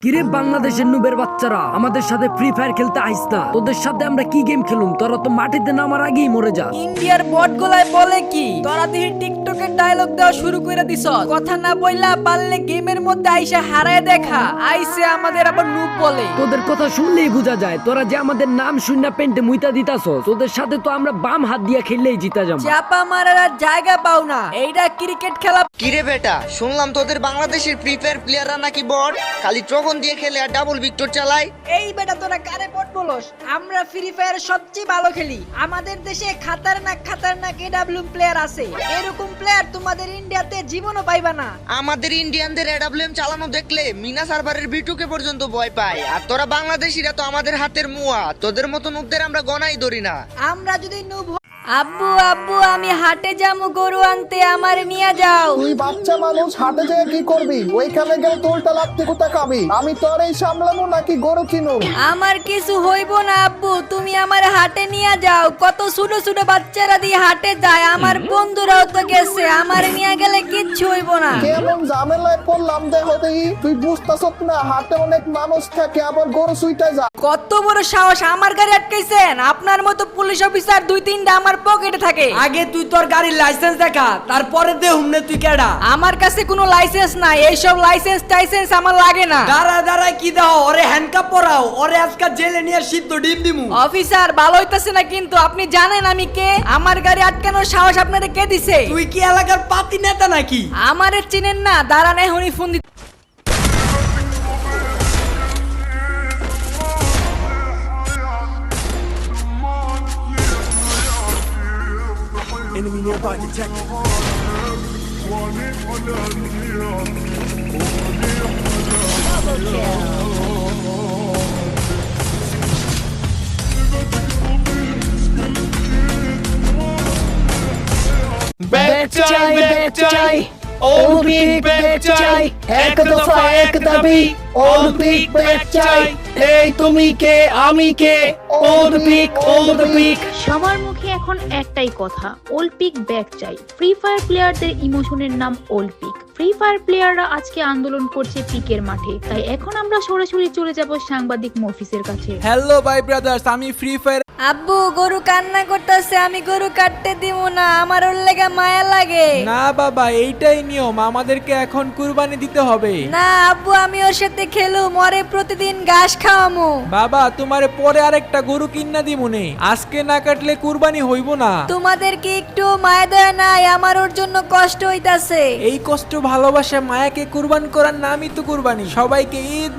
কিরে বাংলাদেশের নুবের বাচ্চারা, আমাদের সাথে ফ্রি ফায়ার খেলতে আইস না। তোদের সাথে আমরা কি গেম খেলুম, তোরা তো মাটিতে নামার আগেই মরে যা। ইন্ডিয়ার বট গোলায় বলে কি তোরা দিয়ে টিকটকের ডায়লগ দেওয়া শুরু করে দিছ। কথা না বললা পারলে গেমের মধ্যে আইসা হারায় দেখা। আইসে আমাদের আবার নুব বলে। তোদের কথা শুনলেই বোঝা যায় তোরা যে আমাদের নাম শুননা পেন্টে মুইতা দিতাছ। তোদের সাথে তো আমরা বাম হাত দিয়া খেললেই জিতা যাবো। চাপা মারার আর জায়গা পাও না। এইটা ক্রিকেট খেলা। কিরে বেটা, শুনলাম তোদের বাংলাদেশের ফ্রি ফায়ার প্লেয়াররা নাকি বট, খালি ট্রগন দিয়ে খেলে আর ডাবল ভিক্টর চালায়। এই বেটা তোরা কারে বট বলস? আমরা ফ্রি ফায়ার সবচেয়ে ভালো খেলি। আমাদের দেশে খাতারনাক এডব্লিউএম প্লেয়ার আছে। এরকম প্লেয়ার তোমাদের ইন্ডিয়াতে জীবনও পাইবা না। আমাদের ইন্ডিয়ানদের এডব্লিউএম চালানো দেখলে মিনা সার্ভারের বিটুকে পর্যন্ত ভয় পায়। আর তোরা বাংলাদেশিরা তো আমাদের হাতের মুয়া, তোদের মতো নুবদের আমরা গনাই ধরি না। আমরা যদি নুব আব্বু আব্বু আমি হাটে যামু গরু আনতে, আমার নিয়ে যাও। তুই বাচ্চা মানুষ, হাটে যেয়ে কি করবি? ওইখানে গেলে তোলটা লাগতে কোথা খাবি? আমি তোরই সামলামু নাকি গরু কিনুম? আমার কিছু হইব না আব্বু, তুমি আমার হাটে নিয়ে যাও। কত ছোট ছোট বাচ্চারা দিয়ে হাটে যায়, আমার বন্ধুরাও তো গেছে। আমার নিয়ে গেলে কিচ্ছু হইব না। কেমন ঝামেলায় পড়লাম দেহ দেখি। তুই বুঝতাছত না হাটে অনেক মানুষ থাকে, আবার গরু সুইটা যা। কত বড় সাহস, আমার গাড়ি আটকাইছেন? আপনার মতো পুলিশ অফিসার দুই তিনটা আমার পকেটে থাকে। আগে তুই তোর গাড়ির লাইসেন্স দেখা, তারপরে দে হুমনে তুই কেডা। আমার কাছে কোনো লাইসেন্স নাই, এইসব লাইসেন্স টাইসেন্স আমার লাগে না। দাঁড়া কি দাও, ওরে হ্যান্ডকাপ পরাও, ওরে আজকে জেলে নিয়ে সিদ্ধ ডিম দিমু। অফিসার ভালো হইতাছে না কিন্তু। আপনি জানেন আমি কে? আমার গাড়ি আটকানোর সাহস আপনারে কে দিছে? তুই কি এলাকার পাতি নেতা নাকি? আমারে চিনেন না? দাঁড়ান এখনই ফোন দি। Enemy nearby detected. ব্যাক চাই অলিম্পিক ব্যাক চাই, এক দফা এক দাবি অলিম্পিক ব্যাক চাই। এই তুমি কে আমি কে, অলিম্পিক। সবার মুখে এখন একটাই কথা, অলিম্পিক ব্যাক চাই। ফ্রি ফায়ার প্লেয়ারদের ইমোশনের নাম অলিম্পিক। ফ্রি ফায়ার প্লেয়াররা আজকে আন্দোলন করছে পিকের মাঠে। তাই এখন আমরা সরাসরি চলে যাব সাংবাদিক মফিসের কাছে। হ্যালো ভাই ব্রাদার্স, আমি ফ্রি ফায়ার। আব্বু গরু কান্না করতেছে, আমি গরু কাটতে দিব না। আমার ওর লেগে মায়া লাগে। না বাবা, এইটাই নিয়ম, আমাদেরকে এখন কুরবানি দিতে হবে। না আব্বু, আমি ওর সাথে খেলু, মরে প্রতিদিন ঘাস খাওয়ামু। বাবা তোমারে পরে আরেকটা গরু কিন্না দিমুনে, আজকে না কাটলে কুরবানি হইব না। তোমাদের কি একটু মায়া দয়া নাই? আমার ওর জন্য কষ্ট হইতাছে। এই কষ্ট ভালোবাসা মায়াকে কুরবান করার নামই তো কুরবানি। সবাইকে ঈদ